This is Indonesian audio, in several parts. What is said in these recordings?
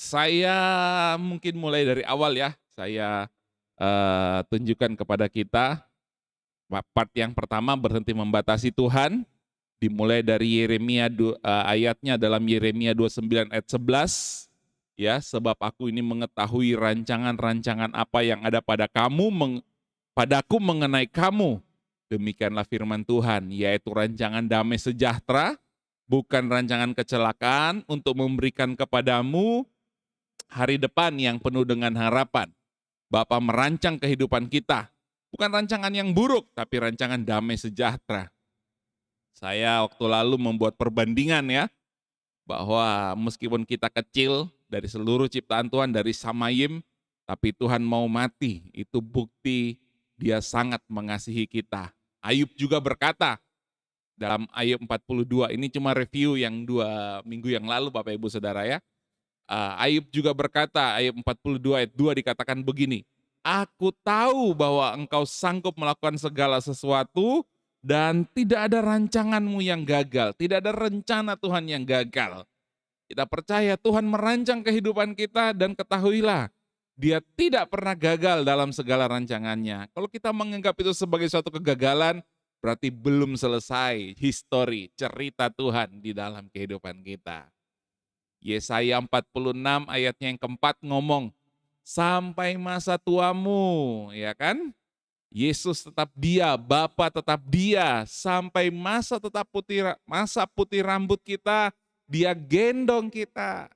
Saya mungkin mulai dari awal ya, saya, tunjukkan kepada kita, part yang pertama berhenti membatasi Tuhan, dimulai dari ayatnya dalam Yeremia 29 ayat 11, ya, "Sebab aku ini mengetahui rancangan-rancangan apa yang ada padaku mengenai kamu, demikianlah firman Tuhan, yaitu rancangan damai sejahtera, bukan rancangan kecelakaan, untuk memberikan kepadamu hari depan yang penuh dengan harapan." Bapa merancang kehidupan kita, bukan rancangan yang buruk, tapi rancangan damai sejahtera. Saya waktu lalu membuat perbandingan ya, bahwa meskipun kita kecil dari seluruh ciptaan Tuhan, dari Samayim, tapi Tuhan mau mati, itu bukti Dia sangat mengasihi kita. Ayub juga berkata, dalam Ayub 42, ini cuma review yang 2 minggu yang lalu Bapak Ibu Saudara ya. Ayub juga berkata, Ayub 42 ayat 2 dikatakan begini, "Aku tahu bahwa engkau sanggup melakukan segala sesuatu dan tidak ada rancanganmu yang gagal, tidak ada rencana Tuhan yang gagal." Kita percaya Tuhan merancang kehidupan kita dan ketahuilah, Dia tidak pernah gagal dalam segala rancangannya. Kalau kita menganggap itu sebagai suatu kegagalan, berarti belum selesai cerita Tuhan di dalam kehidupan kita. Yesaya 46 ayatnya yang keempat ngomong, "Sampai masa tuamu," ya kan? Yesus tetap Dia, Bapa tetap Dia, sampai masa putih rambut kita, Dia gendong kita.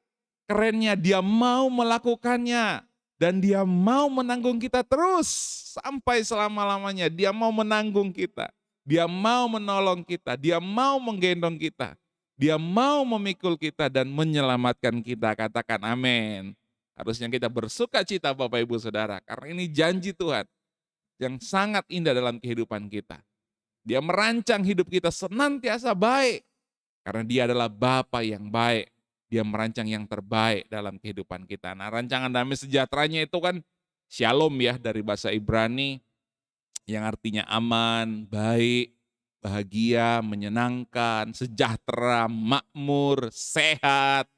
Kerennya Dia mau melakukannya dan Dia mau menanggung kita terus sampai selama-lamanya. Dia mau menanggung kita. Dia mau menolong kita, Dia mau menggendong kita. Dia mau memikul kita dan menyelamatkan kita. Katakan amin. Harusnya kita bersuka cita Bapak Ibu Saudara, karena ini janji Tuhan yang sangat indah dalam kehidupan kita. Dia merancang hidup kita senantiasa baik, karena Dia adalah Bapa yang baik. Dia merancang yang terbaik dalam kehidupan kita. Nah, rancangan damai sejahteranya itu kan shalom ya, dari bahasa Ibrani, yang artinya aman, baik, bahagia, menyenangkan, sejahtera, makmur, sehat,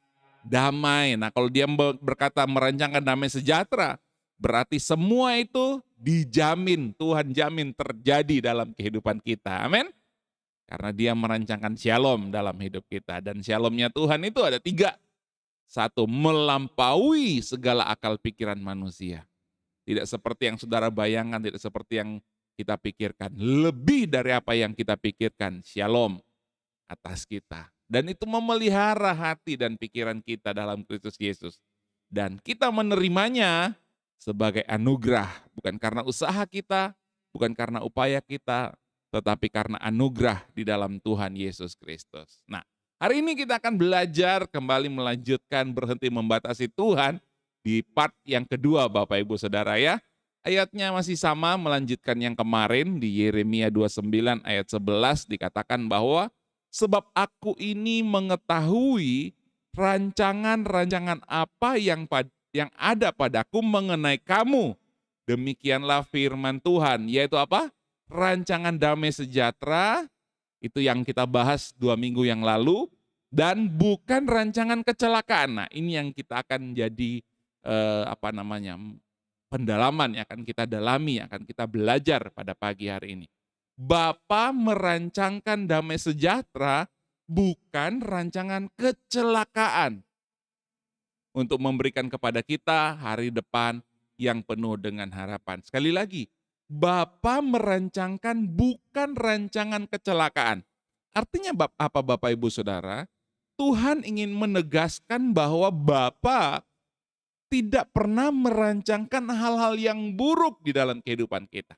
damai. Nah, kalau Dia berkata merancangkan damai sejahtera, berarti semua itu dijamin, Tuhan jamin terjadi dalam kehidupan kita. Amin. Karena Dia merancangkan shalom dalam hidup kita. Dan shalomnya Tuhan itu ada 3. Satu, melampaui segala akal pikiran manusia. Tidak seperti yang saudara bayangkan, tidak seperti yang kita pikirkan. Lebih dari apa yang kita pikirkan, shalom atas kita. Dan itu memelihara hati dan pikiran kita dalam Kristus Yesus. Dan kita menerimanya sebagai anugerah, bukan karena usaha kita, bukan karena upaya kita, tetapi karena anugerah di dalam Tuhan Yesus Kristus. Nah, hari ini kita akan belajar kembali melanjutkan berhenti membatasi Tuhan di part yang kedua Bapak Ibu Saudara ya. Ayatnya masih sama, melanjutkan yang kemarin di Yeremia 29 ayat 11 dikatakan bahwa sebab aku ini mengetahui rancangan-rancangan apa yang ada padaku mengenai kamu. Demikianlah firman Tuhan, yaitu apa? Rancangan damai sejahtera, itu yang kita bahas 2 minggu yang lalu, dan bukan rancangan kecelakaan. Nah, ini yang kita akan jadi pendalaman yang akan kita dalami, yang akan kita belajar pada pagi hari ini. Bapa merancangkan damai sejahtera, bukan rancangan kecelakaan, untuk memberikan kepada kita hari depan yang penuh dengan harapan. Sekali lagi, Bapa merancangkan bukan rancangan kecelakaan. Artinya apa Bapak Ibu Saudara? Tuhan ingin menegaskan bahwa Bapa tidak pernah merancangkan hal-hal yang buruk di dalam kehidupan kita.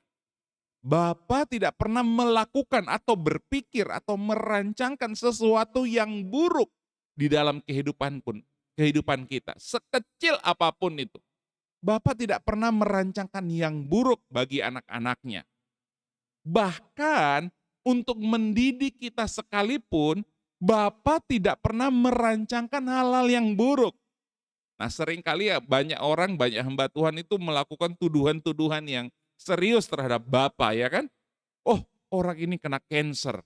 Bapa tidak pernah melakukan atau berpikir atau merancangkan sesuatu yang buruk di dalam kehidupan kita, sekecil apapun itu. Bapa tidak pernah merancangkan yang buruk bagi anak-anaknya. Bahkan untuk mendidik kita sekalipun, Bapa tidak pernah merancangkan hal-hal yang buruk. Nah, seringkali ya banyak orang, banyak hamba Tuhan itu melakukan tuduhan-tuduhan yang serius terhadap Bapa, ya kan? Oh, orang ini kena cancer,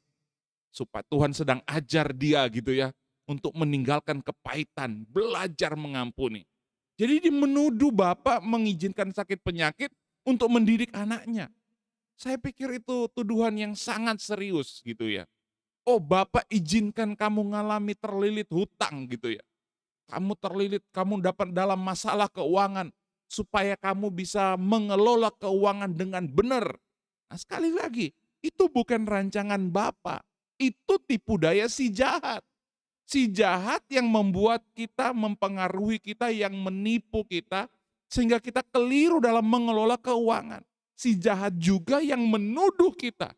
supaya Tuhan sedang ajar dia gitu ya, untuk meninggalkan kepahitan, belajar mengampuni. Jadi dia menuduh bapak mengizinkan sakit penyakit untuk mendidik anaknya. Saya pikir itu tuduhan yang sangat serius gitu ya. Oh, bapak izinkan kamu ngalami terlilit hutang gitu ya. Kamu terlilit, kamu dapat dalam masalah keuangan supaya kamu bisa mengelola keuangan dengan benar. Nah, sekali lagi, itu bukan rancangan bapak. Itu tipu daya si jahat. Si jahat yang membuat kita, mempengaruhi kita, yang menipu kita, sehingga kita keliru dalam mengelola keuangan. Si jahat juga yang menuduh kita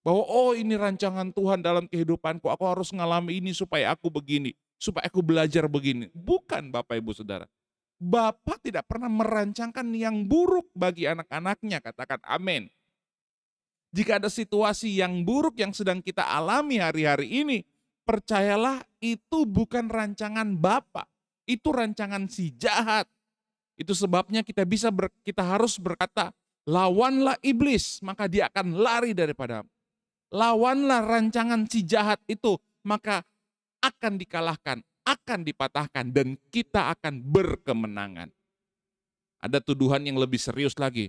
bahwa oh ini rancangan Tuhan dalam kehidupanku, aku harus ngalami ini supaya aku begini, supaya aku belajar begini. Bukan Bapak Ibu Saudara. Bapak tidak pernah merancangkan yang buruk bagi anak-anaknya, katakan amin. Jika ada situasi yang buruk yang sedang kita alami hari-hari ini, percayalah itu bukan rancangan Bapa, itu rancangan si jahat. Itu sebabnya kita harus berkata, lawanlah iblis, maka dia akan lari daripadamu. Lawanlah rancangan si jahat itu, maka akan dikalahkan, akan dipatahkan, dan kita akan berkemenangan. Ada tuduhan yang lebih serius lagi.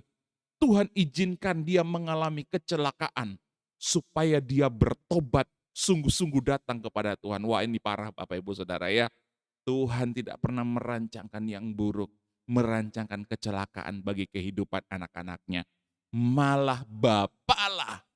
Tuhan izinkan dia mengalami kecelakaan supaya dia bertobat, sungguh-sungguh datang kepada Tuhan. Wah, ini parah Bapak Ibu Saudara ya. Tuhan tidak pernah merancangkan yang buruk, merancangkan kecelakaan bagi kehidupan anak-anaknya. Malah Bapalah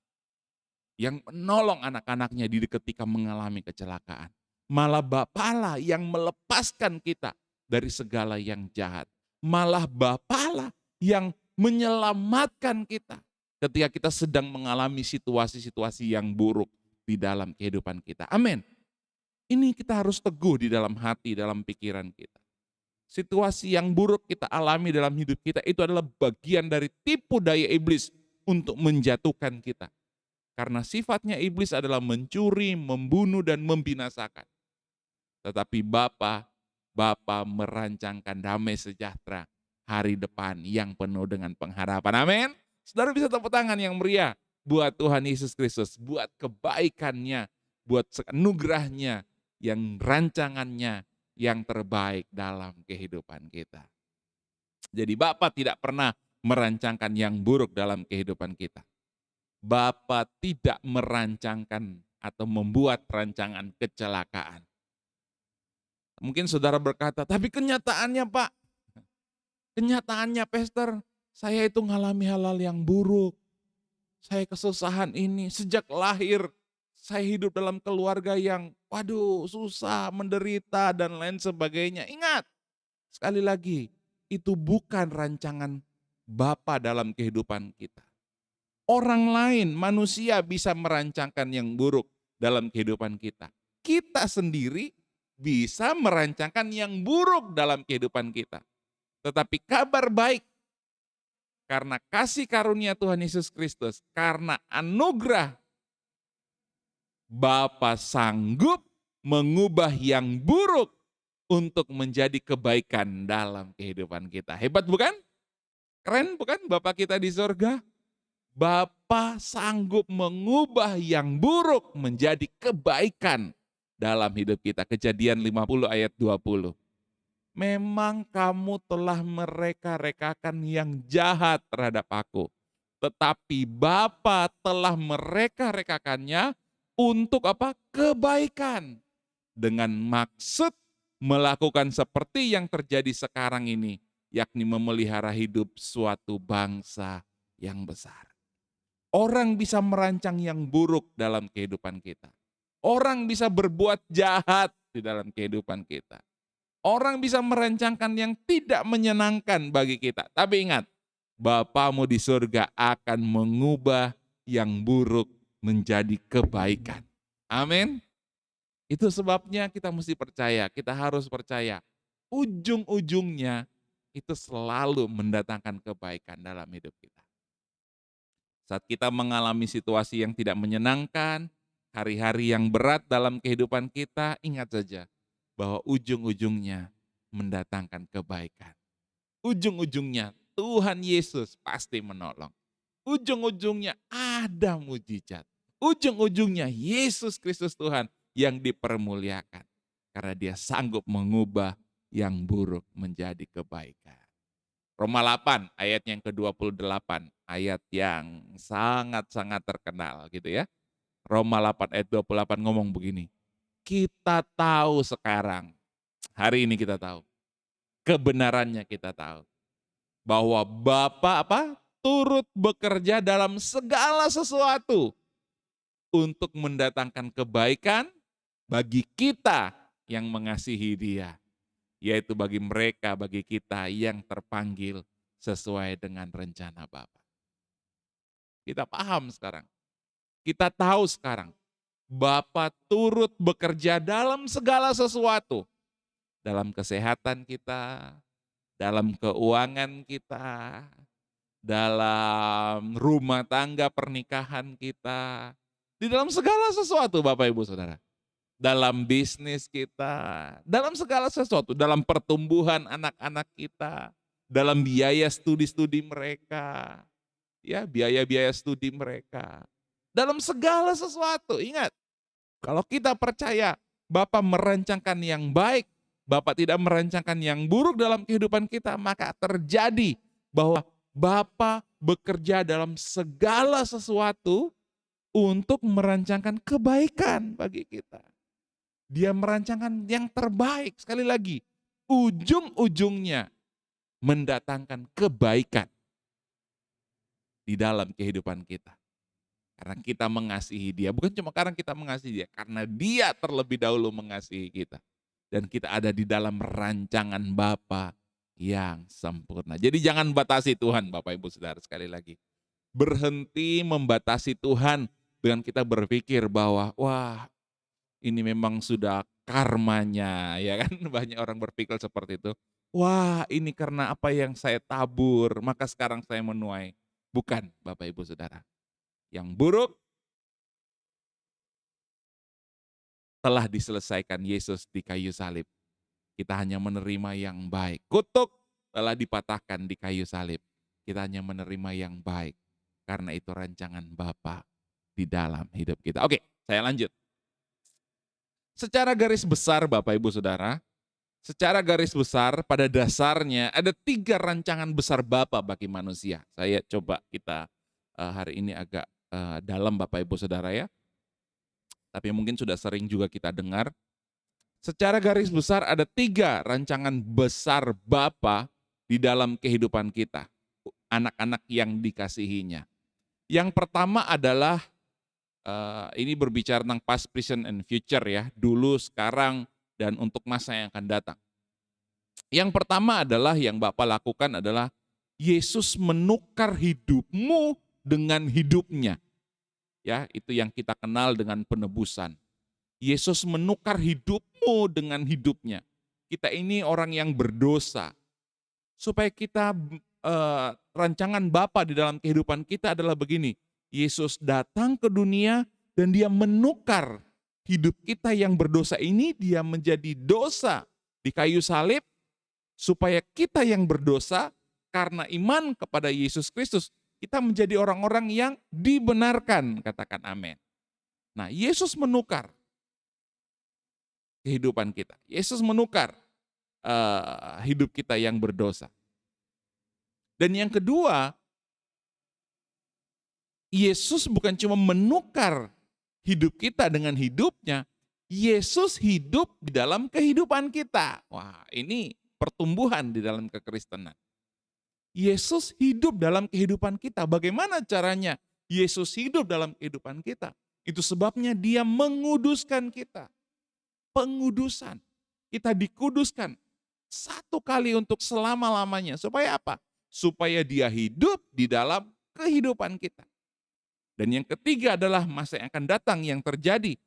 yang menolong anak-anaknya ketika mengalami kecelakaan. Malah Bapalah yang melepaskan kita dari segala yang jahat. Malah Bapalah yang menyelamatkan kita ketika kita sedang mengalami situasi-situasi yang buruk di dalam kehidupan kita. Amin. Ini kita harus teguh di dalam hati, dalam pikiran kita. Situasi yang buruk kita alami dalam hidup kita itu adalah bagian dari tipu daya iblis untuk menjatuhkan kita. Karena sifatnya iblis adalah mencuri, membunuh, dan membinasakan. Tetapi Bapa merancangkan damai sejahtera hari depan yang penuh dengan pengharapan. Amin. Saudara bisa tepuk tangan yang meriah buat Tuhan Yesus Kristus, buat kebaikannya, buat anugerahnya, yang rancangannya yang terbaik dalam kehidupan kita. Jadi Bapa tidak pernah merancangkan yang buruk dalam kehidupan kita. Bapa tidak merancangkan atau membuat rancangan kecelakaan. Mungkin saudara berkata, tapi kenyataannya Pak, kenyataannya Pastor, saya itu ngalami hal-hal yang buruk. Saya kesusahan ini, sejak lahir saya hidup dalam keluarga yang waduh susah, menderita dan lain sebagainya. Ingat, sekali lagi, itu bukan rancangan Bapa dalam kehidupan kita. Orang lain, manusia bisa merancangkan yang buruk dalam kehidupan kita. Kita sendiri bisa merancangkan yang buruk dalam kehidupan kita. Tetapi kabar baik, karena kasih karunia Tuhan Yesus Kristus, karena anugerah, Bapa sanggup mengubah yang buruk untuk menjadi kebaikan dalam kehidupan kita. Hebat bukan? Keren bukan Bapa kita di surga? Bapa sanggup mengubah yang buruk menjadi kebaikan dalam hidup kita. Kejadian 50 ayat 20. Memang kamu telah mereka-rekakan yang jahat terhadap aku. Tetapi Bapa telah mereka-rekakannya untuk apa? Kebaikan. Dengan maksud melakukan seperti yang terjadi sekarang ini. Yakni memelihara hidup suatu bangsa yang besar. Orang bisa merancang yang buruk dalam kehidupan kita. Orang bisa berbuat jahat di dalam kehidupan kita. Orang bisa merancangkan yang tidak menyenangkan bagi kita. Tapi ingat, Bapamu di surga akan mengubah yang buruk menjadi kebaikan. Amin. Itu sebabnya kita mesti percaya, kita harus percaya. Ujung-ujungnya itu selalu mendatangkan kebaikan dalam hidup kita. Saat kita mengalami situasi yang tidak menyenangkan, hari-hari yang berat dalam kehidupan kita, ingat saja bahwa ujung-ujungnya mendatangkan kebaikan. Ujung-ujungnya Tuhan Yesus pasti menolong. Ujung-ujungnya ada mujizat. Ujung-ujungnya Yesus Kristus Tuhan yang dipermuliakan. Karena dia sanggup mengubah yang buruk menjadi kebaikan. Roma 8 ayat yang ke-28, ayat yang sangat-sangat terkenal gitu ya. Roma 8 ayat 28 ngomong begini, kita tahu sekarang, hari ini kita tahu, kebenarannya kita tahu, bahwa Bapa turut bekerja dalam segala sesuatu untuk mendatangkan kebaikan bagi kita yang mengasihi Dia, yaitu bagi mereka, bagi kita yang terpanggil sesuai dengan rencana Bapa. Kita paham sekarang, kita tahu sekarang, Bapa turut bekerja dalam segala sesuatu, dalam kesehatan kita, dalam keuangan kita, dalam rumah tangga pernikahan kita, di dalam segala sesuatu Bapak Ibu Saudara. Dalam bisnis kita, dalam segala sesuatu, dalam pertumbuhan anak-anak kita, dalam biaya studi-studi mereka, ya biaya-biaya studi mereka. Dalam segala sesuatu, ingat, kalau kita percaya Bapa merancangkan yang baik, Bapa tidak merancangkan yang buruk dalam kehidupan kita, maka terjadi bahwa Bapa bekerja dalam segala sesuatu untuk merancangkan kebaikan bagi kita. Dia merancangkan yang terbaik, sekali lagi, ujung-ujungnya mendatangkan kebaikan di dalam kehidupan kita. Karena kita mengasihi Dia, bukan cuma karena kita mengasihi Dia, karena Dia terlebih dahulu mengasihi kita. Dan kita ada di dalam rancangan Bapa yang sempurna. Jadi jangan batasi Tuhan, Bapak Ibu Saudara, sekali lagi. Berhenti membatasi Tuhan dengan kita berpikir bahwa wah, ini memang sudah karmanya, ya kan? Banyak orang berpikir seperti itu. Wah, ini karena apa yang saya tabur, maka sekarang saya menuai. Bukan, Bapak Ibu Saudara. Yang buruk telah diselesaikan Yesus di kayu salib. Kita hanya menerima yang baik. Kutuk telah dipatahkan di kayu salib. Kita hanya menerima yang baik. Karena itu rancangan Bapa di dalam hidup kita. Oke, saya lanjut. Secara garis besar Bapak Ibu Saudara, secara garis besar pada dasarnya ada 3 rancangan besar Bapa bagi manusia. Saya coba kita hari ini agak dalam Bapak Ibu Saudara ya. Tapi mungkin sudah sering juga kita dengar. Secara garis besar ada 3 rancangan besar Bapa di dalam kehidupan kita. Anak-anak yang dikasihinya. Yang pertama adalah, ini berbicara tentang past, present, and future ya. Dulu, sekarang, dan untuk masa yang akan datang. Yang pertama adalah yang Bapa lakukan adalah Yesus menukar hidupmu dengan hidupnya. Ya, itu yang kita kenal dengan penebusan. Yesus menukar hidupmu dengan hidupnya. Kita ini orang yang berdosa. Supaya kita, rancangan Bapa di dalam kehidupan kita adalah begini. Yesus datang ke dunia dan Dia menukar hidup kita yang berdosa ini, Dia menjadi dosa di kayu salib. Supaya kita yang berdosa karena iman kepada Yesus Kristus, kita menjadi orang-orang yang dibenarkan, katakan amin. Nah, Yesus menukar kehidupan kita. Yesus menukar hidup kita yang berdosa. Dan yang kedua, Yesus bukan cuma menukar hidup kita dengan hidupnya, Yesus hidup di dalam kehidupan kita. Wah, ini pertumbuhan di dalam kekristenan. Yesus hidup dalam kehidupan kita. Bagaimana caranya Yesus hidup dalam kehidupan kita? Itu sebabnya Dia menguduskan kita. Pengudusan. Kita dikuduskan satu kali untuk selama-lamanya. Supaya apa? Supaya Dia hidup di dalam kehidupan kita. Dan yang ketiga adalah masa yang akan datang yang terjadi.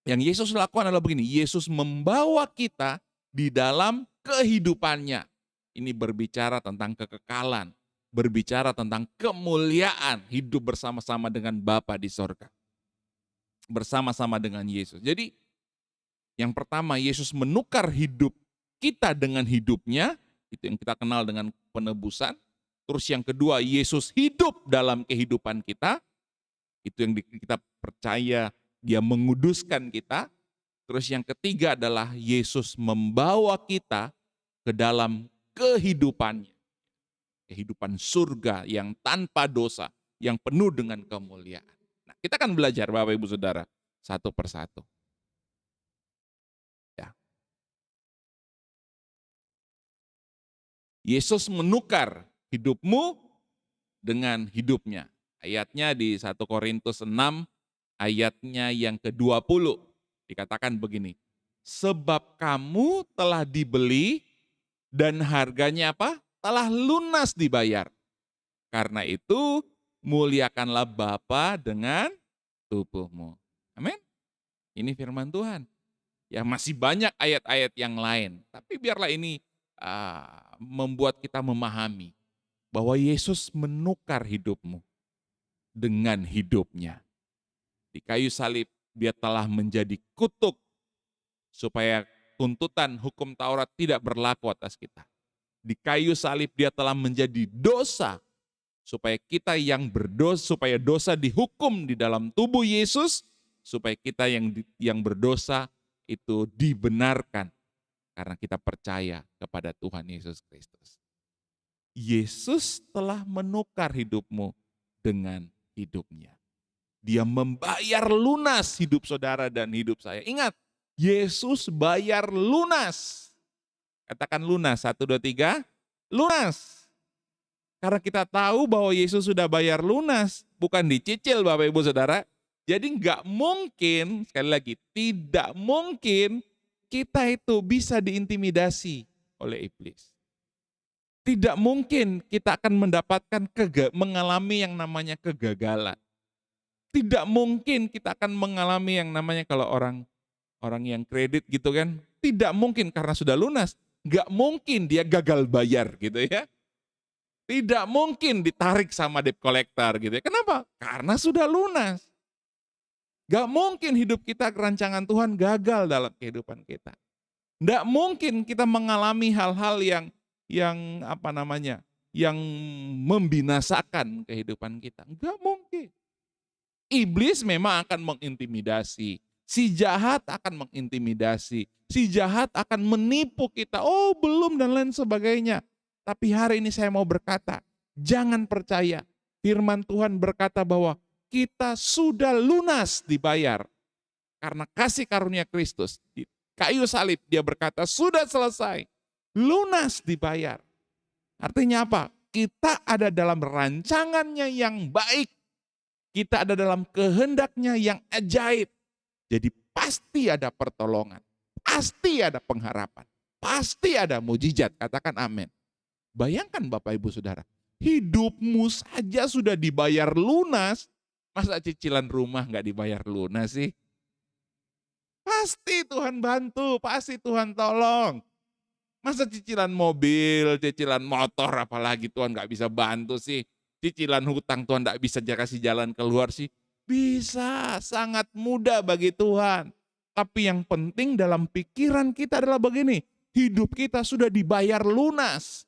Yang Yesus lakukan adalah begini. Yesus membawa kita di dalam kehidupannya. Ini berbicara tentang kekekalan, berbicara tentang kemuliaan, hidup bersama-sama dengan Bapa di sorga. Bersama-sama dengan Yesus. Jadi yang pertama, Yesus menukar hidup kita dengan hidupnya, itu yang kita kenal dengan penebusan. Terus yang kedua, Yesus hidup dalam kehidupan kita, itu yang kita percaya Dia menguduskan kita. Terus yang ketiga adalah Yesus membawa kita ke dalam kehidupannya. Kehidupan surga yang tanpa dosa, yang penuh dengan kemuliaan. Nah, kita akan belajar Bapak Ibu Saudara satu persatu. Ya. Yesus menukar hidupmu dengan hidupnya. Ayatnya di 1 Korintus 6 ayatnya yang ke-20. Dikatakan begini, sebab kamu telah dibeli dan harganya apa? Telah lunas dibayar. Karena itu muliakanlah Bapa dengan tubuhmu. Amin. Ini firman Tuhan. Ya masih banyak ayat-ayat yang lain. Tapi biarlah ini membuat kita memahami bahwa Yesus menukar hidupmu dengan hidupnya. Di kayu salib dia telah menjadi kutuk supaya tuntutan hukum Taurat tidak berlaku atas kita. Di kayu salib dia telah menjadi dosa supaya kita yang berdosa, supaya dosa dihukum di dalam tubuh Yesus, supaya kita yang berdosa itu dibenarkan karena kita percaya kepada Tuhan Yesus Kristus. Yesus telah menukar hidupmu dengan hidupnya. Dia membayar lunas hidup saudara dan hidup saya. Ingat, Yesus bayar lunas. Katakan lunas, 1, 2, 3, lunas. Karena kita tahu bahwa Yesus sudah bayar lunas, bukan dicicil Bapak Ibu Saudara. Jadi nggak mungkin, sekali lagi, tidak mungkin kita itu bisa diintimidasi oleh iblis. Tidak mungkin kita akan mendapatkan mengalami yang namanya kegagalan. Tidak mungkin kita akan mengalami yang namanya kalau orang yang kredit gitu kan, tidak mungkin karena sudah lunas, nggak mungkin dia gagal bayar gitu ya. Tidak mungkin ditarik sama debt collector gitu ya. Kenapa? Karena sudah lunas. Nggak mungkin hidup kita rancangan Tuhan gagal dalam kehidupan kita. Nggak mungkin kita mengalami hal-hal yang membinasakan kehidupan kita. Nggak mungkin. Iblis memang akan mengintimidasi. Si jahat akan mengintimidasi. Si jahat akan menipu kita. Oh belum dan lain sebagainya. Tapi hari ini saya mau berkata, jangan percaya. Firman Tuhan berkata bahwa kita sudah lunas dibayar. Karena kasih karunia Kristus. Di kayu salib dia berkata sudah selesai. Lunas dibayar. Artinya apa? Kita ada dalam rancangannya yang baik. Kita ada dalam kehendaknya yang ajaib. Jadi pasti ada pertolongan. Pasti ada pengharapan. Pasti ada mujizat. Katakan amin. Bayangkan Bapak Ibu Saudara. Hidupmu saja sudah dibayar lunas. Masa cicilan rumah gak dibayar lunas sih? Pasti Tuhan bantu. Pasti Tuhan tolong. Masa cicilan mobil, cicilan motor apalagi Tuhan gak bisa bantu sih? Cicilan hutang Tuhan tidak bisa kasih jalan keluar sih? Bisa, sangat mudah bagi Tuhan. Tapi yang penting dalam pikiran kita adalah begini, hidup kita sudah dibayar lunas.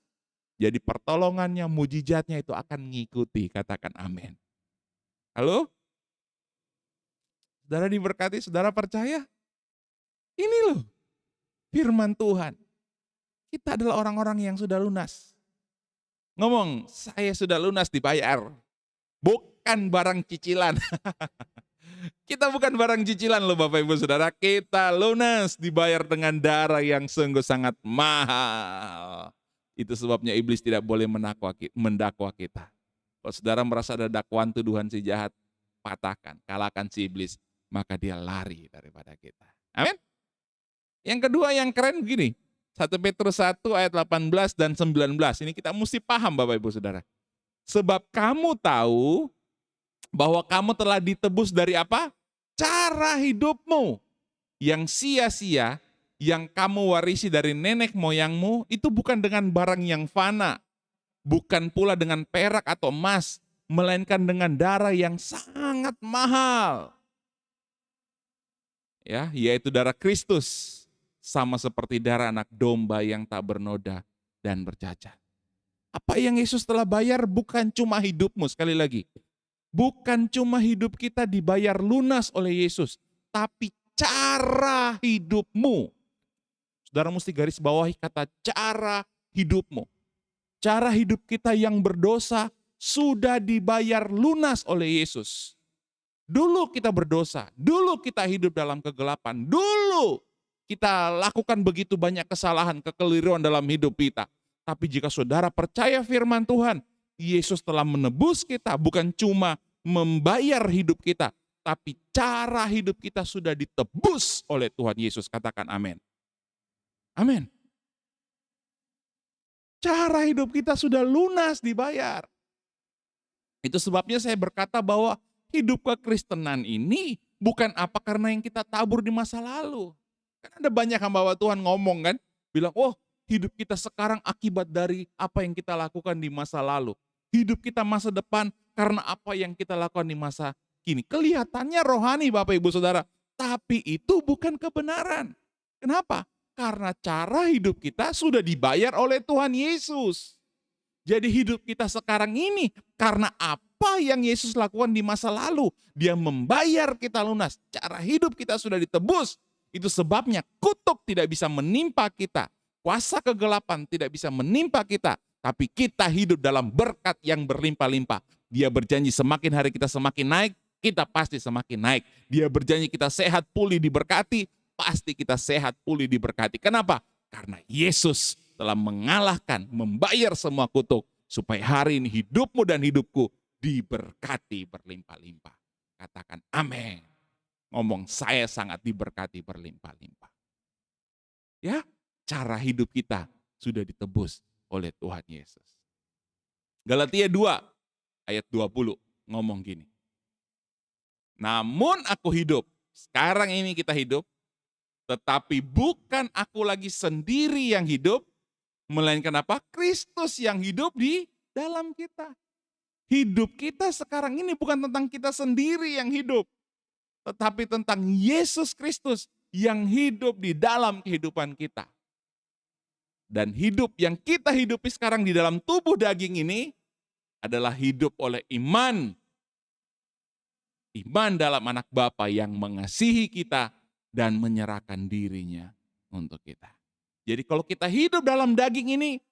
Jadi pertolongannya, mujizatnya itu akan mengikuti, katakan amin. Halo? Saudara diberkati, saudara percaya? Ini loh, firman Tuhan. Kita adalah orang-orang yang sudah lunas. Ngomong, saya sudah lunas dibayar. Bukan barang cicilan. Kita bukan barang cicilan loh Bapak Ibu Saudara. Kita lunas dibayar dengan darah yang sungguh sangat mahal. Itu sebabnya iblis tidak boleh mendakwa kita. Kalau saudara merasa ada dakwaan tuduhan si jahat, patahkan, kalahkan si iblis. Maka dia lari daripada kita. Amin. Yang kedua yang keren begini. 1 Petrus 1 ayat 18 dan 19. Ini kita mesti paham Bapak Ibu Saudara. Sebab kamu tahu bahwa kamu telah ditebus dari apa? Cara hidupmu yang sia-sia, yang kamu warisi dari nenek moyangmu, itu bukan dengan barang yang fana. Bukan pula dengan perak atau emas, melainkan dengan darah yang sangat mahal. Ya, yaitu darah Kristus. Sama seperti darah anak domba yang tak bernoda dan bercacat. Apa yang Yesus telah bayar bukan cuma hidupmu, sekali lagi. Bukan cuma hidup kita dibayar lunas oleh Yesus, tapi cara hidupmu. Saudara mesti garis bawahi kata cara hidupmu. Cara hidup kita yang berdosa sudah dibayar lunas oleh Yesus. Dulu kita berdosa, dulu kita hidup dalam kegelapan, dulu kita lakukan begitu banyak kesalahan, kekeliruan dalam hidup kita. Tapi jika saudara percaya firman Tuhan, Yesus telah menebus kita, bukan cuma membayar hidup kita, tapi cara hidup kita sudah ditebus oleh Tuhan Yesus. Katakan amin. Amin. Cara hidup kita sudah lunas dibayar. Itu sebabnya saya berkata bahwa hidup kekristenan ini bukan apa karena yang kita tabur di masa lalu. Kan ada banyak hamba Tuhan ngomong kan, bilang, oh hidup kita sekarang akibat dari apa yang kita lakukan di masa lalu. Hidup kita masa depan karena apa yang kita lakukan di masa kini. Kelihatannya rohani Bapak Ibu Saudara, tapi itu bukan kebenaran. Kenapa? Karena cara hidup kita sudah dibayar oleh Tuhan Yesus. Jadi hidup kita sekarang ini karena apa yang Yesus lakukan di masa lalu. Dia membayar kita lunas. Cara hidup kita sudah ditebus. Itu sebabnya kutuk tidak bisa menimpa kita. Kuasa kegelapan tidak bisa menimpa kita. Tapi kita hidup dalam berkat yang berlimpah-limpah. Dia berjanji semakin hari kita semakin naik, kita pasti semakin naik. Dia berjanji kita sehat, pulih, diberkati, pasti kita sehat, pulih, diberkati. Kenapa? Karena Yesus telah mengalahkan, membayar semua kutuk, supaya hari ini hidupmu dan hidupku diberkati berlimpah-limpah. Katakan amin. Ngomong saya sangat diberkati berlimpah-limpah. Ya, cara hidup kita sudah ditebus oleh Tuhan Yesus. Galatia 2 ayat 20 ngomong gini. Namun aku hidup, sekarang ini kita hidup, tetapi bukan aku lagi sendiri yang hidup, melainkan apa? Kristus yang hidup di dalam kita. Hidup kita sekarang ini bukan tentang kita sendiri yang hidup, tetapi tentang Yesus Kristus yang hidup di dalam kehidupan kita. Dan hidup yang kita hidupi sekarang di dalam tubuh daging ini adalah hidup oleh iman. Iman dalam anak Bapa yang mengasihi kita dan menyerahkan dirinya untuk kita. Jadi kalau kita hidup dalam daging ini,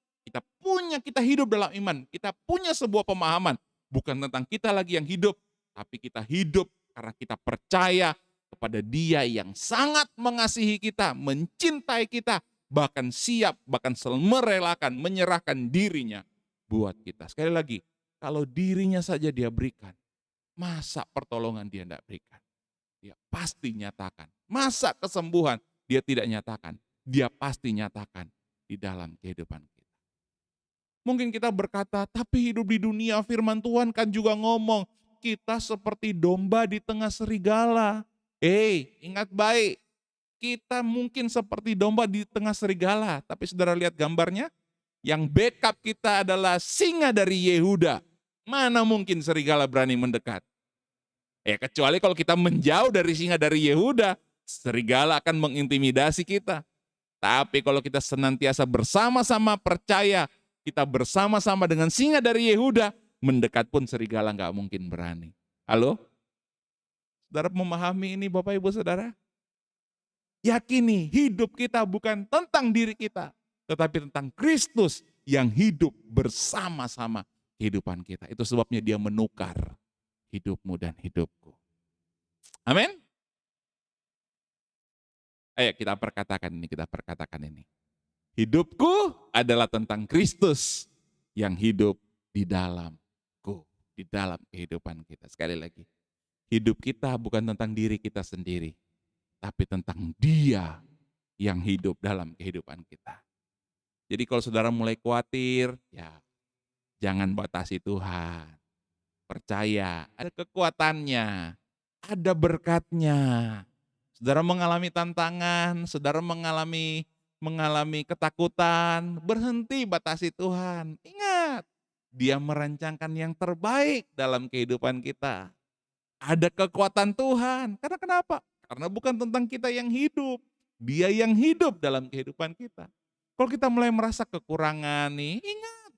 kita hidup dalam iman. Kita punya sebuah pemahaman. Bukan tentang kita lagi yang hidup, tapi kita hidup karena kita percaya kepada Dia yang sangat mengasihi kita, mencintai kita, bahkan siap, bahkan merelakan, menyerahkan dirinya buat kita. Sekali lagi, kalau dirinya saja Dia berikan, masa pertolongan Dia tidak berikan? Dia pasti nyatakan. Masa kesembuhan Dia tidak nyatakan? Dia pasti nyatakan di dalam kehidupan kita. Mungkin kita berkata, tapi hidup di dunia firman Tuhan kan juga ngomong, kita seperti domba di tengah serigala. Ingat baik, kita mungkin seperti domba di tengah serigala. Tapi saudara lihat gambarnya, yang backup kita adalah singa dari Yehuda. Mana mungkin serigala berani mendekat? Kecuali kalau kita menjauh dari singa dari Yehuda, serigala akan mengintimidasi kita. Tapi kalau kita senantiasa bersama-sama percaya, kita bersama-sama dengan singa dari Yehuda, mendekat pun serigala nggak mungkin berani. Halo? Saudara memahami ini Bapak Ibu Saudara? Yakini hidup kita bukan tentang diri kita, tetapi tentang Kristus yang hidup bersama-sama kehidupan kita. Itu sebabnya Dia menukar hidupmu dan hidupku. Amin? Ayo kita perkatakan ini. Hidupku adalah tentang Kristus yang hidup di dalamku, di dalam kehidupan kita. Sekali lagi, hidup kita bukan tentang diri kita sendiri, tapi tentang Dia yang hidup dalam kehidupan kita. Jadi kalau saudara mulai khawatir, ya jangan batasi Tuhan. Percaya, ada kekuatannya, ada berkatnya. Saudara mengalami tantangan, saudara mengalami ketakutan, berhenti batasi Tuhan. Ingat, Dia merancangkan yang terbaik dalam kehidupan kita. Ada kekuatan Tuhan. Karena kenapa? Karena bukan tentang kita yang hidup, Dia yang hidup dalam kehidupan kita. Kalau kita mulai merasa kekurangan nih, ingat,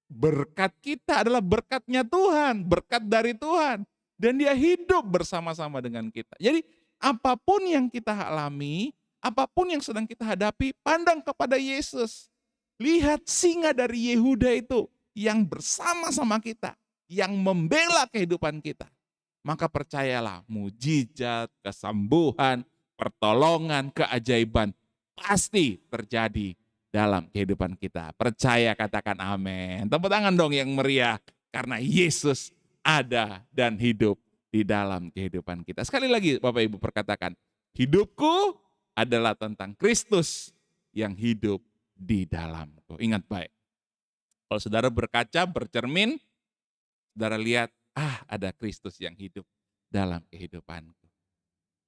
berkat kita adalah berkatnya Tuhan, berkat dari Tuhan. Dan Dia hidup bersama-sama dengan kita. Jadi apapun yang kita alami, apapun yang sedang kita hadapi, pandang kepada Yesus. Lihat singa dari Yehuda itu yang bersama-sama kita, yang membela kehidupan kita. Maka percayalah, mujizat, kesembuhan, pertolongan, keajaiban pasti terjadi dalam kehidupan kita. Percaya, katakan amin. Tepuk tangan dong yang meriah, karena Yesus ada dan hidup di dalam kehidupan kita. Sekali lagi Bapak Ibu perkatakan, hidupku adalah tentang Kristus yang hidup di dalamku. Ingat baik, kalau saudara berkaca, bercermin, saudara lihat, ada Kristus yang hidup dalam kehidupanku.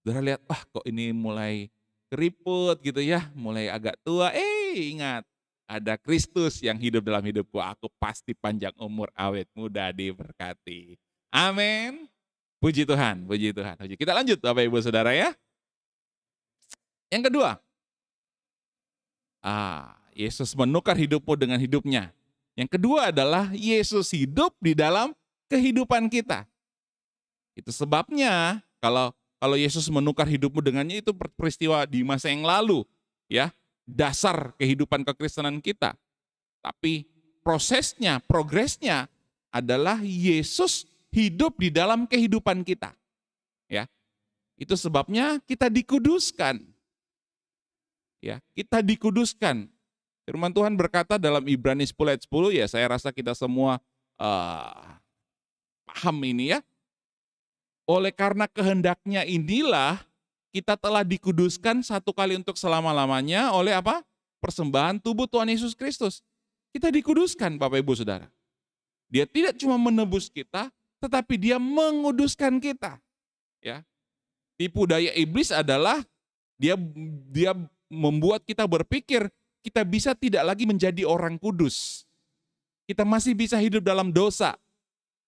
Saudara lihat, kok ini mulai keriput gitu ya, mulai agak tua, ingat, ada Kristus yang hidup dalam hidupku, aku pasti panjang umur, awet muda, diberkati. Amin. Puji Tuhan, puji Tuhan. Kita lanjut Bapak Ibu Saudara ya. Yang kedua, Yesus menukar hidupmu dengan hidupnya. Yang kedua adalah Yesus hidup di dalam kehidupan kita. Itu sebabnya kalau Yesus menukar hidupmu dengannya, itu peristiwa di masa yang lalu, ya, dasar kehidupan kekristenan kita. Tapi prosesnya, progresnya adalah Yesus hidup di dalam kehidupan kita. Ya. Itu sebabnya kita dikuduskan. Ya, kita dikuduskan. Firman Tuhan berkata dalam Ibrani 10 ayat 10, ya saya rasa kita semua paham ini ya. Oleh karena kehendaknya inilah kita telah dikuduskan satu kali untuk selama-lamanya oleh apa? Persembahan tubuh Tuhan Yesus Kristus. Kita dikuduskan Bapak Ibu Saudara. Dia tidak cuma menebus kita, tetapi dia menguduskan kita. Ya. Tipu daya iblis adalah dia membuat kita berpikir kita bisa tidak lagi menjadi orang kudus. Kita masih bisa hidup dalam dosa.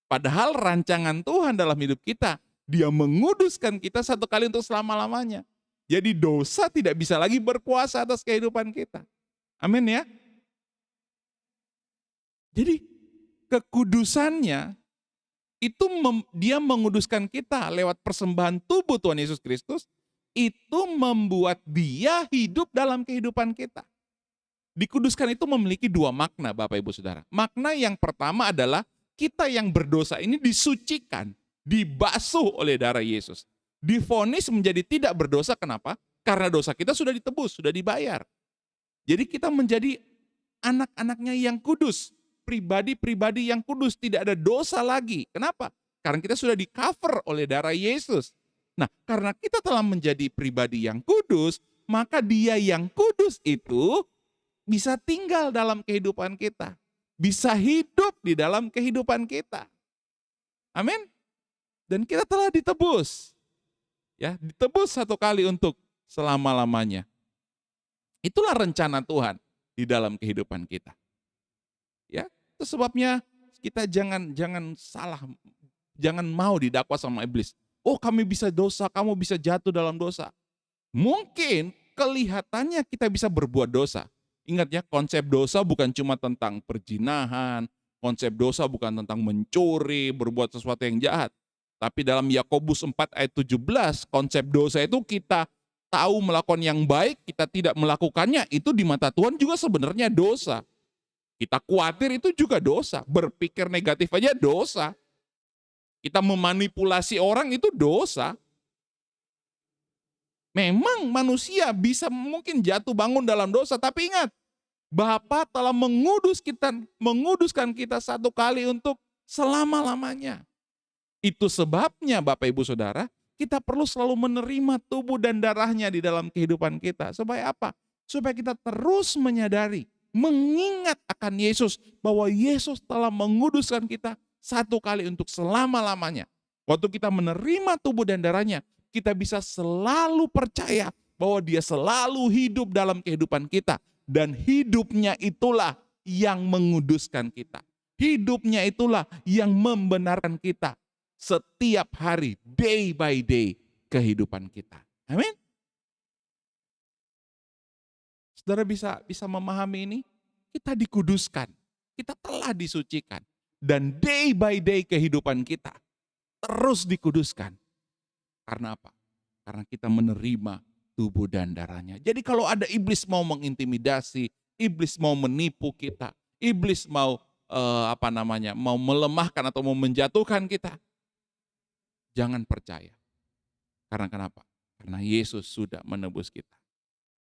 Padahal rancangan Tuhan dalam hidup kita, dia menguduskan kita satu kali untuk selama-lamanya. Jadi dosa tidak bisa lagi berkuasa atas kehidupan kita. Amin ya. Jadi kekudusannya itu dia menguduskan kita lewat persembahan tubuh Tuhan Yesus Kristus, itu membuat dia hidup dalam kehidupan kita. Dikuduskan itu memiliki dua makna Bapak Ibu Saudara. Makna yang pertama adalah kita yang berdosa ini disucikan, dibasuh oleh darah Yesus. Divonis menjadi tidak berdosa, kenapa? Karena dosa kita sudah ditebus, sudah dibayar. Jadi kita menjadi anak-anaknya yang kudus. Pribadi-pribadi yang kudus, tidak ada dosa lagi. Kenapa? Karena kita sudah di-cover oleh darah Yesus. Nah, karena kita telah menjadi pribadi yang kudus, maka dia yang kudus itu bisa tinggal dalam kehidupan kita. Bisa hidup di dalam kehidupan kita. Amin. Dan kita telah ditebus. Ya, ditebus satu kali untuk selama-lamanya. Itulah rencana Tuhan di dalam kehidupan kita. Ya, itu sebabnya kita jangan salah, jangan mau didakwa sama iblis. Oh, kami bisa dosa, kamu bisa jatuh dalam dosa. Mungkin kelihatannya kita bisa berbuat dosa. Ingat ya, konsep dosa bukan cuma tentang perzinahan, konsep dosa bukan tentang mencuri, berbuat sesuatu yang jahat. Tapi dalam Yakobus 4 ayat 17, konsep dosa itu kita tahu melakukan yang baik, kita tidak melakukannya, itu di mata Tuhan juga sebenarnya dosa. Kita khawatir itu juga dosa, berpikir negatif aja dosa. Kita memanipulasi orang itu dosa. Memang manusia bisa mungkin jatuh bangun dalam dosa, tapi ingat, Bapa telah menguduskan kita satu kali untuk selama-lamanya. Itu sebabnya Bapak Ibu Saudara, kita perlu selalu menerima tubuh dan darahnya di dalam kehidupan kita. Supaya apa? Supaya kita terus menyadari, mengingat akan Yesus, bahwa Yesus telah menguduskan kita satu kali untuk selama-lamanya. Waktu kita menerima tubuh dan darahnya, kita bisa selalu percaya bahwa dia selalu hidup dalam kehidupan kita. Dan hidupnya itulah yang menguduskan kita. Hidupnya itulah yang membenarkan kita setiap hari, day by day, kehidupan kita. Amin. Saudara bisa memahami ini? Kita dikuduskan, kita telah disucikan. Dan day by day kehidupan kita terus dikuduskan. Karena apa? Karena kita menerima tubuh dan darahnya. Jadi kalau ada iblis mau mengintimidasi, iblis mau menipu kita, iblis mau mau melemahkan atau mau menjatuhkan kita, jangan percaya. Karena kenapa? Karena Yesus sudah menebus kita.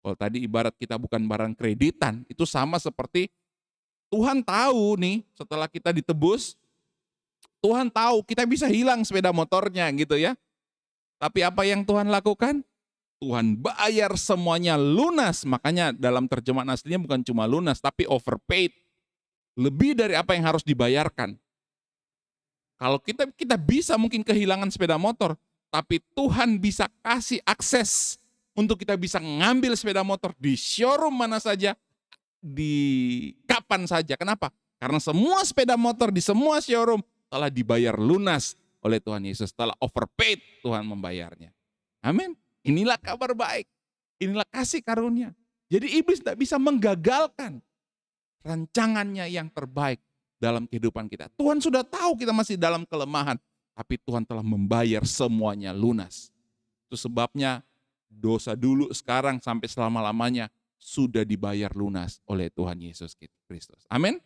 Kalau tadi ibarat kita bukan barang kreditan, itu sama seperti Tuhan tahu nih setelah kita ditebus, Tuhan tahu kita bisa hilang sepeda motornya gitu ya. Tapi apa yang Tuhan lakukan? Tuhan bayar semuanya lunas. Makanya dalam terjemahan aslinya bukan cuma lunas, tapi overpaid. Lebih dari apa yang harus dibayarkan. Kalau kita bisa mungkin kehilangan sepeda motor, tapi Tuhan bisa kasih akses untuk kita bisa ngambil sepeda motor di showroom mana saja, di kapan saja. Kenapa? Karena semua sepeda motor di semua showroom telah dibayar lunas oleh Tuhan Yesus. Telah overpaid Tuhan membayarnya. Amin. Inilah kabar baik. Inilah kasih karunia. Jadi iblis tidak bisa menggagalkan rancangannya yang terbaik dalam kehidupan kita. Tuhan sudah tahu kita masih dalam kelemahan, tapi Tuhan telah membayar semuanya lunas. Itu sebabnya dosa dulu, sekarang, sampai selama-lamanya sudah dibayar lunas oleh Tuhan Yesus Kristus. Amin.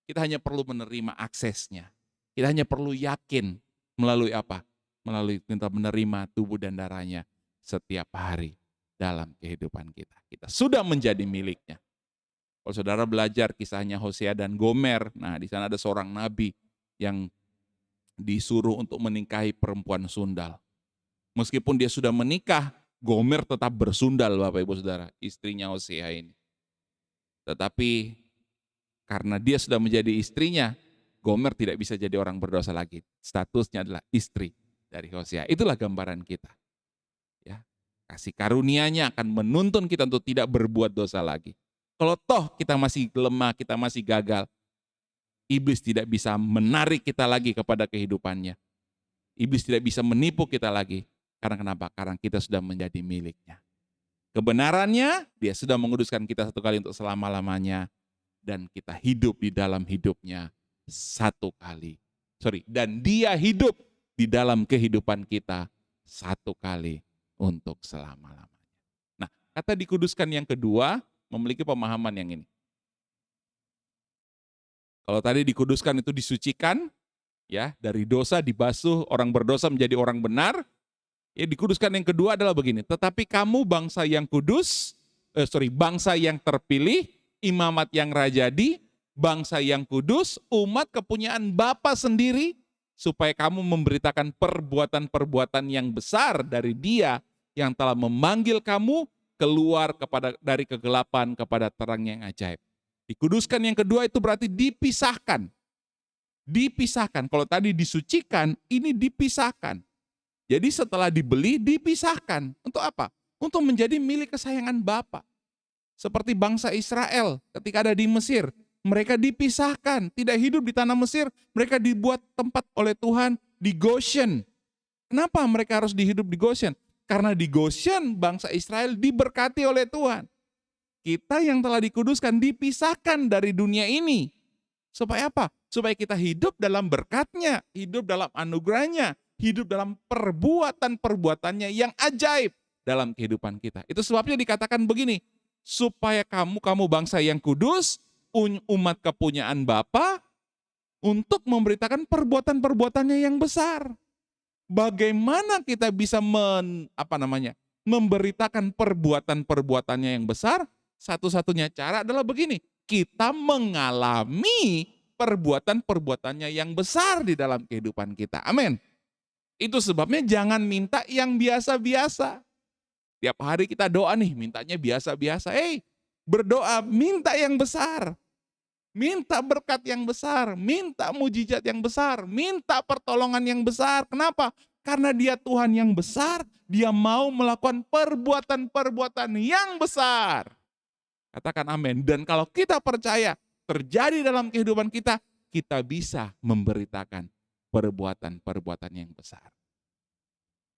Kita hanya perlu menerima aksesnya. Kita hanya perlu yakin melalui apa? Melalui kita menerima tubuh dan darahnya setiap hari dalam kehidupan kita. Kita sudah menjadi miliknya. Kalau saudara belajar kisahnya Hosea dan Gomer, nah di sana ada seorang nabi yang disuruh untuk menikahi perempuan sundal. Meskipun dia sudah menikah, Gomer tetap bersundal, Bapak Ibu Saudara, istrinya Hosea ini. Tetapi karena dia sudah menjadi istrinya, Gomer tidak bisa jadi orang berdosa lagi. Statusnya adalah istri dari Hosea. Itulah gambaran kita. Ya, kasih karunia-Nya akan menuntun kita untuk tidak berbuat dosa lagi. Kalau toh kita masih lemah, kita masih gagal, iblis tidak bisa menarik kita lagi kepada kehidupannya. Iblis tidak bisa menipu kita lagi. Karena kenapa? Karena kita sudah menjadi miliknya. Kebenarannya, dia sudah menguduskan kita satu kali untuk selama-lamanya. Dan kita hidup di dalam hidupnya satu kali. Dan dia hidup di dalam kehidupan kita satu kali untuk selama-lamanya. Nah, kata dikuduskan yang kedua, memiliki pemahaman yang ini. Kalau tadi dikuduskan itu disucikan, ya, dari dosa dibasuh, orang berdosa menjadi orang benar. Ya, dikuduskan yang kedua adalah begini, tetapi kamu bangsa yang kudus, bangsa yang terpilih, imamat yang rajadi, bangsa yang kudus, umat kepunyaan Bapa sendiri, supaya kamu memberitakan perbuatan-perbuatan yang besar dari Dia yang telah memanggil kamu keluar dari kegelapan kepada terang yang ajaib. Dikuduskan yang kedua itu berarti dipisahkan. Dipisahkan. Kalau tadi disucikan, ini dipisahkan. Jadi setelah dibeli, dipisahkan. Untuk apa? Untuk menjadi milik kesayangan Bapa. Seperti bangsa Israel ketika ada di Mesir. Mereka dipisahkan, tidak hidup di tanah Mesir. Mereka dibuat tempat oleh Tuhan di Goshen. Kenapa mereka harus dihidup di Goshen? Karena di Goshen bangsa Israel diberkati oleh Tuhan. Kita yang telah dikuduskan dipisahkan dari dunia ini. Supaya apa? Supaya kita hidup dalam berkat-Nya, hidup dalam anugerah-Nya, hidup dalam perbuatan-perbuatannya yang ajaib dalam kehidupan kita. Itu sebabnya dikatakan begini, supaya kamu bangsa yang kudus, umat kepunyaan Bapa, untuk memberitakan perbuatan-perbuatannya yang besar. Bagaimana kita bisa memberitakan perbuatan-perbuatannya yang besar? Satu-satunya cara adalah begini, kita mengalami perbuatan-perbuatannya yang besar di dalam kehidupan kita. Amin. Itu sebabnya jangan minta yang biasa-biasa. Tiap hari kita doa nih, mintanya biasa-biasa. Berdoa, minta yang besar. Minta berkat yang besar, minta mujizat yang besar, minta pertolongan yang besar. Kenapa? Karena Dia Tuhan yang besar, Dia mau melakukan perbuatan-perbuatan yang besar. Katakan amin. Dan kalau kita percaya terjadi dalam kehidupan kita, kita bisa memberitakan perbuatan-perbuatan yang besar.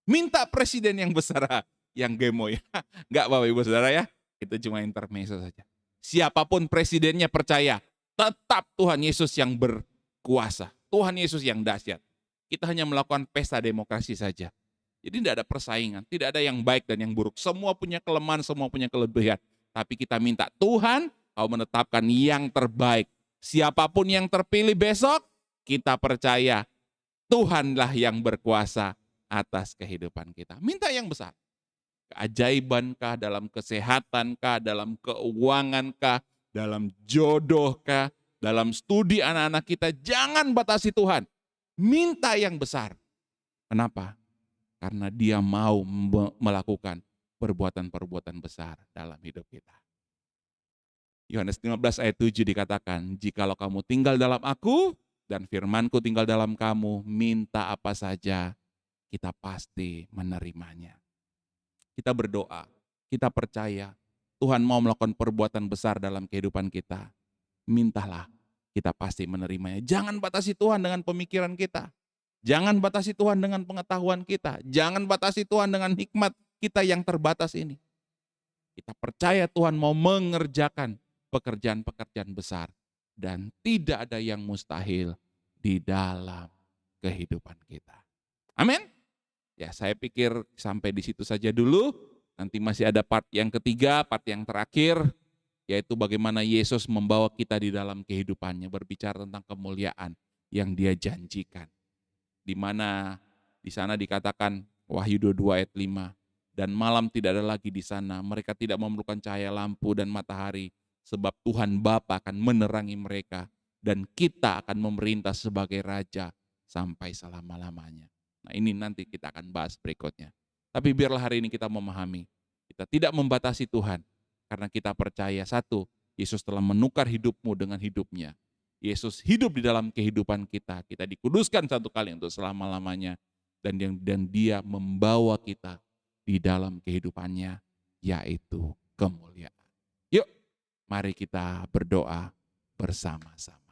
Minta presiden yang besar, yang gemo ya. Enggak Bapak Ibu Saudara ya, itu cuma intermezzo saja. Siapapun presidennya percaya, tetap Tuhan Yesus yang berkuasa. Tuhan Yesus yang dahsyat. Kita hanya melakukan pesta demokrasi saja. Jadi tidak ada persaingan, tidak ada yang baik dan yang buruk. Semua punya kelemahan, semua punya kelebihan. Tapi kita minta Tuhan, kau menetapkan yang terbaik. Siapapun yang terpilih besok, kita percaya Tuhanlah yang berkuasa atas kehidupan kita. Minta yang besar. Keajaibankah, dalam kesehatankah, dalam keuangankah, dalam jodohkah, dalam studi anak-anak kita, jangan batasi Tuhan. Minta yang besar. Kenapa? Karena dia mau melakukan perbuatan-perbuatan besar dalam hidup kita. Yohanes 15 ayat 7 dikatakan, jikalau kamu tinggal dalam aku dan firmanku tinggal dalam kamu, minta apa saja, kita pasti menerimanya. Kita berdoa, kita percaya Tuhan mau melakukan perbuatan besar dalam kehidupan kita. Mintalah, kita pasti menerimanya. Jangan batasi Tuhan dengan pemikiran kita. Jangan batasi Tuhan dengan pengetahuan kita. Jangan batasi Tuhan dengan hikmat kita yang terbatas ini. Kita percaya Tuhan mau mengerjakan pekerjaan-pekerjaan besar. Dan tidak ada yang mustahil di dalam kehidupan kita. Amin. Ya, saya pikir sampai di situ saja dulu. Nanti masih ada part yang ketiga, part yang terakhir. Yaitu bagaimana Yesus membawa kita di dalam kehidupannya. Berbicara tentang kemuliaan yang dia janjikan. Di mana di sana dikatakan Wahyu 22 ayat 5, dan malam tidak ada lagi di sana, mereka tidak memerlukan cahaya lampu dan matahari, sebab Tuhan Bapa akan menerangi mereka, dan kita akan memerintah sebagai raja sampai selama-lamanya. Nah, ini nanti kita akan bahas berikutnya. Tapi biarlah hari ini kita memahami, kita tidak membatasi Tuhan, karena kita percaya satu, Yesus telah menukar hidupmu dengan hidupnya. Yesus hidup di dalam kehidupan kita. Kita dikuduskan satu kali untuk selama-lamanya. Dan dia membawa kita di dalam kehidupannya, yaitu kemuliaan. Yuk, mari kita berdoa bersama-sama.